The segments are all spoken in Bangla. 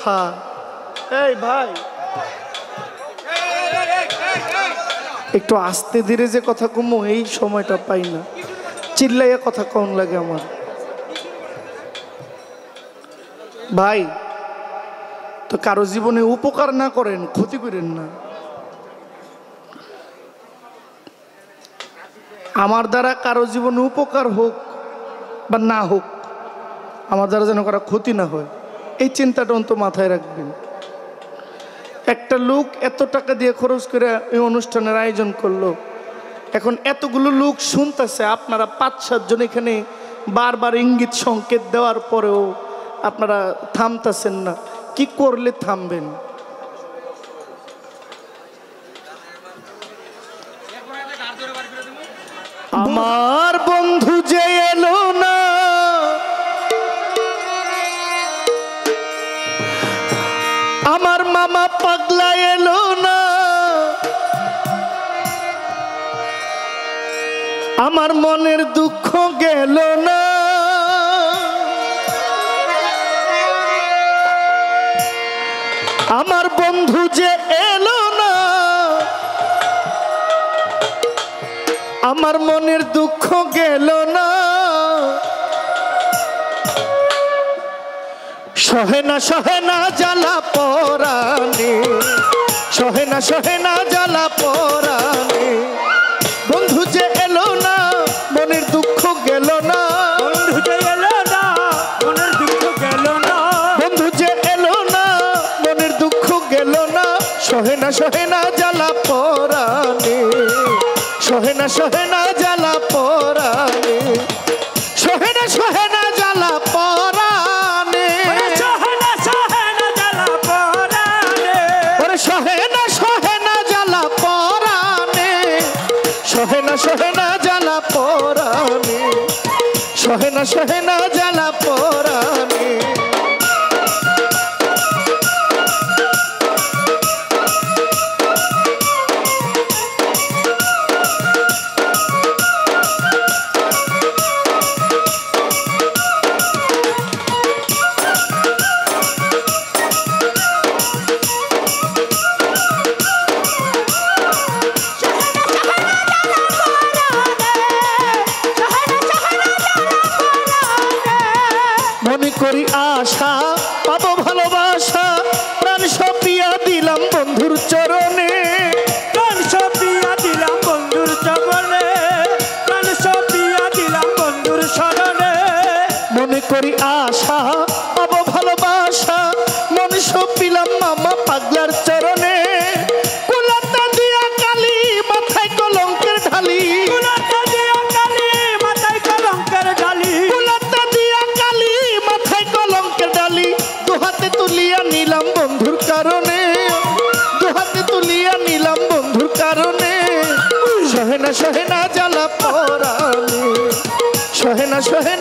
হা এই ভাই একটু আস্তে ধীরে যে কথা কমো এই সময়টা পাই না, চিল্লাইয়া কথা কম লাগে আমার। ভাই তো কারো জীবনে উপকার না করেন, ক্ষতি করেন না। আমার দ্বারা কারো জীবনে উপকার হোক বা না হোক, আমার দ্বারা যেন কারো ক্ষতি না হয়, এই চিন্তাটা অন্তত মাথায় রাখবেন। একটা লোক এত টাকা দিয়ে খরচ করে এই অনুষ্ঠানের আয়োজন করলো, এখন এতগুলো লোক শুনতেছে, আপনারা 5-7 জন এখানে বারবার ইঙ্গিত সংকেত দেওয়ার পরেও আপনারা থামতেছেন না, কি করলে থামবেন? আমার বন্ধু যে এলো না, আমার মামা পাগলা এলো না, আমার মনের দুঃখ গেল না, আমার বন্ধু যে এলো না, আমার মনের দুঃখ গেল না। সহে না জ্বালা পরাণে, সহে না জ্বালা পরাণে, বন্ধু যে এলো না মনের দুঃখ গেল না, বন্ধু যে এলো না মনের দুঃখ গেল না, বন্ধু যে এলো না মনের দুঃখ গেল না। সহে না জ্বালা পরাণে, সহে না জ্বালা পরাণে, সহে না জ্বালা পরাণে, সহে না জ্বালা পরাণে, ওরে সহে না জ্বালা পরাণে, সহে না জ্বালা পরাণে, সহে না জ্বালা পরাণে। মনে করি আশা পাবো ভালোবাসা, প্রাণ সপিয়া দিলাম বন্ধুর চরণে, প্রাণ সপিয়া দিলাম বন্ধুর চরণে, প্রাণ সপিয়া দিলাম বন্ধুর শরণে। মনে করি আশা পাবো ভালোবাসা, মন সপিলাম মামা পাগলার চরণে। কুলাতা দিয়া কালি মাথায় কলঙ্কের ঢালি, কুলাতা দিয়া কালি মাথায় কলঙ্কের ঢালি, কুলাতা দিয়া কালি মাথায় কলঙ্কের ঢালি, দুহাতে তুলিয়া নিলাম বন্ধুর কারণে, দুহাতে তুলিয়া নিলাম বন্ধুর কারণে। সহে না জ্বালা পরাণে, সহে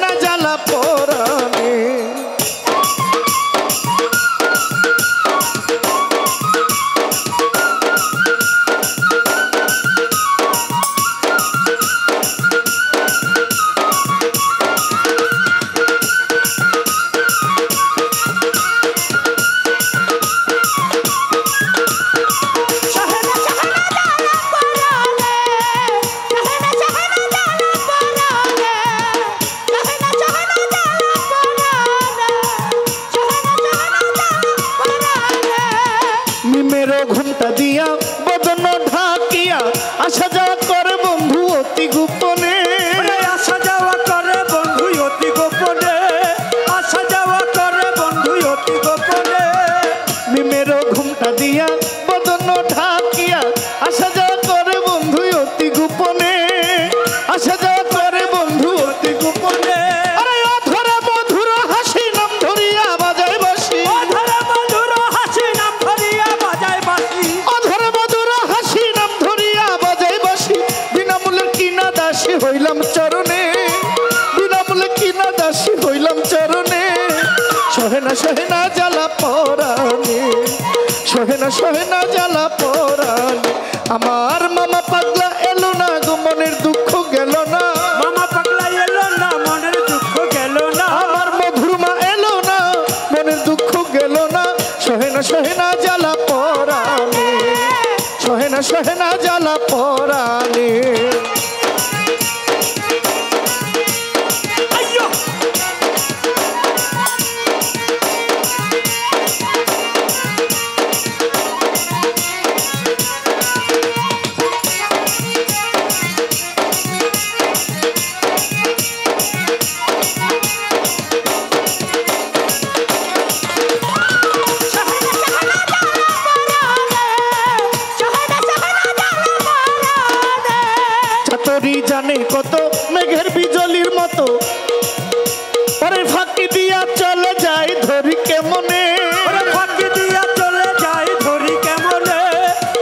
না জ্বালা পরাণে। নিমেরও ঘুমটা দিয়া বদন ঢাকিয়া আসা যাওয়া করে বন্ধু অতি গোপনে, আসা যাওয়া করে বন্ধু অতি গোপনে, আসা যাওয়া করে বন্ধু অতি গোপনে। নিমেরও ঘুমটা দিয়া বদন ঢাকিয়া আসা যাওয়া করে বন্ধু অতি গোপনে, আসা যাওয়া করে বন্ধু অতি গোপনে। আরে অধরা মধুর হাসি নাম ধরিয়া বাজায় বাঁশি, অধরা মধুর হাসি নাম ধরিয়া বাজায় বাঁশি, অধরা মধুর হাসি নাম ধরিয়া বাজায় বাঁশি। বিনামূল্যে কিনা দাসী হইলাম চরণে, বিনামূল্যে কিনা দাসী হইলাম চরণে। সহে না জ্বালা পরাণে, সহে না জ্বালা পরাণে। আমার মামা পাগলা এলো না গো মনের দুঃখ গেল না, মামা পাগলা এলো না মনের দুঃখ গেল না, আমার মধুর মা এলো না মনের দুঃখ গেল না। সহে না জ্বালা পরাণে, সহে না জ্বালা পরাণে। জানে কত মেঘের বিজলির মতো, পরে ফাঁকি দিয়া চলে যায় ধরি কেমনে, ফাঁকি দিয়া চলে যায় ধরি কেমনে,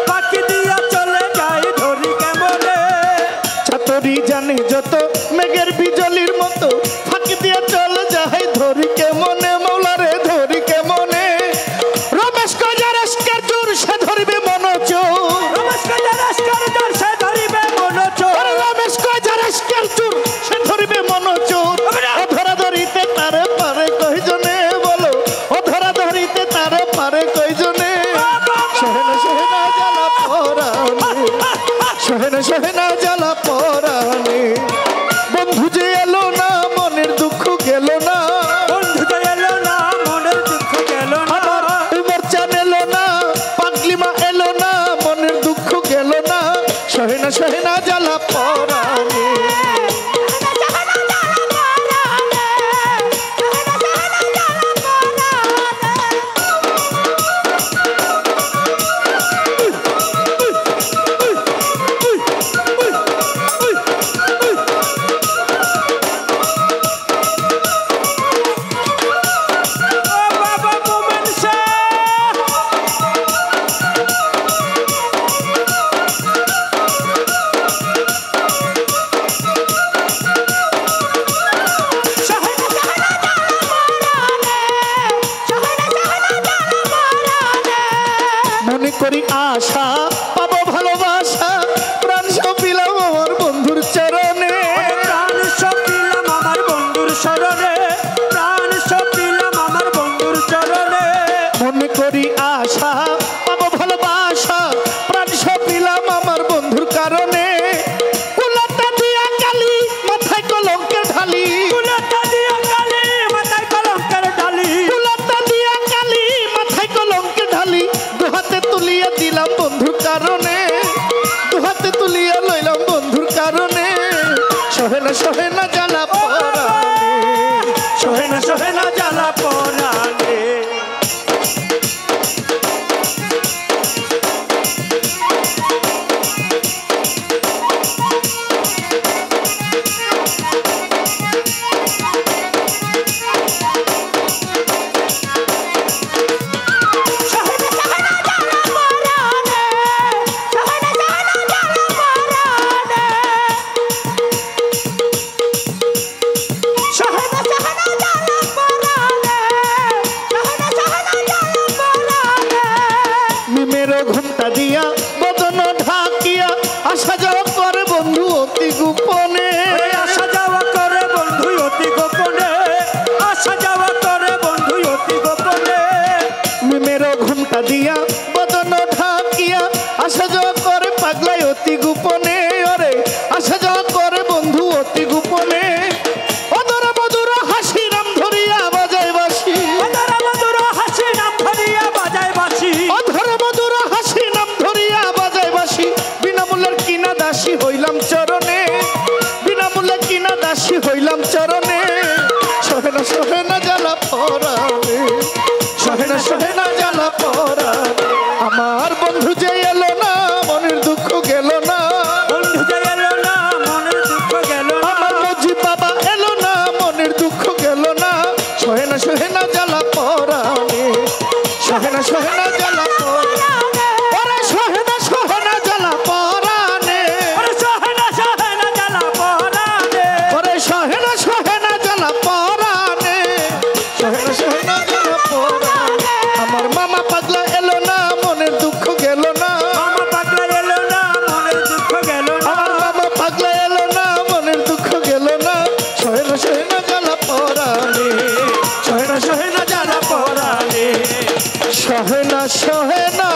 ফাঁকি দিয়া চলে যায় ধরি কেমনে। চাতরি জানে যত মেঘের বিজলির মতো, ফাঁকি দিয়া চলে যায় ধরি কেমনে, মৌলারে ধরি কেমনে। রমেশ কজার আজকের জোর সে ধরিবে মনোচোর, রমেশ কজার আজকের জোর সে ধরিবে মনোচোর, রমেশ কজার আজকের জোর সে ধরিবে মনোচোর। অধরা ধরিতে তারে পারে কয়জনে বলো, অধরা ধরিতে তারে পারে কয়জনে। সহে না জ্বালা পরাণে, সহে না জ্বালা পরাণে। বন্ধু যে এলো না মনের দুঃখ গেল না, বন্ধু যে এলো না মনের দুঃখ গেল না, উমর চান এলো না, পাগলিমা এলো না, মনের দুঃখ গেল না। সহে না জ্বালা পরাণে। মনে করি আশা পাবো ভালোবাসা, প্রাণ সপিলাম আমার বন্ধুর চরণে, প্রাণ সপিলাম আমার বন্ধুর শরণে, প্রাণ সপিলাম আমার বন্ধুর চরণে। মনে করি আশা পাবো ভালোবাসা, প্রাণ সপিলাম আমার বন্ধুর কারণে। কুলাটা দিয়া কালি মাথায় কলঙ্কের ঢালি, কুলাটা দিয়া কালি মাথায় কলঙ্কের ঢালি, কুলাটা দিয়া কালি মাথায় কলঙ্কের ঢালি। দুহাতে তুলিয়া দিলাম বন্ধুর কারণে, দুহাতে তুলিয়া লইলাম বন্ধুর কারণে। সহে না জ্বালা পরাণে, সহে না জ্বালা পরাণে। নিমেরো ঘুমটা দিয়া বদন ঢাকিয়া আসা যাওয়া করে বন্ধু অতি গোপনে, আসা যাওয়া করে বন্ধু অতি গোপনে, আসা যাওয়া করে বন্ধু অতি গোপনে। নিমেরো ঘুমটা দিয়া বদন ঢাকিয়া আসা যাওয়া করে পাগলাই অতি গোপনে, ওরে আসা যাওয়া করে বন্ধু অতি গোপনে। অদর মধুর হাসি নাম ধরিয়া বাজায় বাঁশি, অধর মধুর হাসি নাম ধরিয়া বাজায় বাঁশি, অধর মধুর হাসি নাম ধরিয়া বাজায় বাঁশি। বিনামূল্যের কিনা দাসী হইলাম চরণে, বিনামূল্যে কিনা দাসী হইলাম চরণে। সহে না জ্বালা পরাণে, সহে না জ্বালা পরাণে। আমার বন্ধু যে এলো না মনের দুঃখ গেল না, বন্ধু যে এলো না মনের দুঃখ গেল না, আমার মজি বাবা এলো না মনের দুঃখ গেল না। সহে না জ্বালা পরাণে, সহে না জ্বালা পরাণে। ওরে সহে না জ্বালা পরাণে, ওরে সহে না জ্বালা পরাণে, ওরে সহে না জ্বালা পরাণে, সহে না জ্বালা পরাণে। আমার মামা পাগলা এলো না মনের দুঃখ গেল না, মামা পাগলা এলো না মনের দুঃখ গেল না, আমার মামা পাগলা এলো না মনের দুঃখ গেল না। সহে না জ্বালা পরাণে, সহে না জ্বালা পরাণে। সহে না সহে না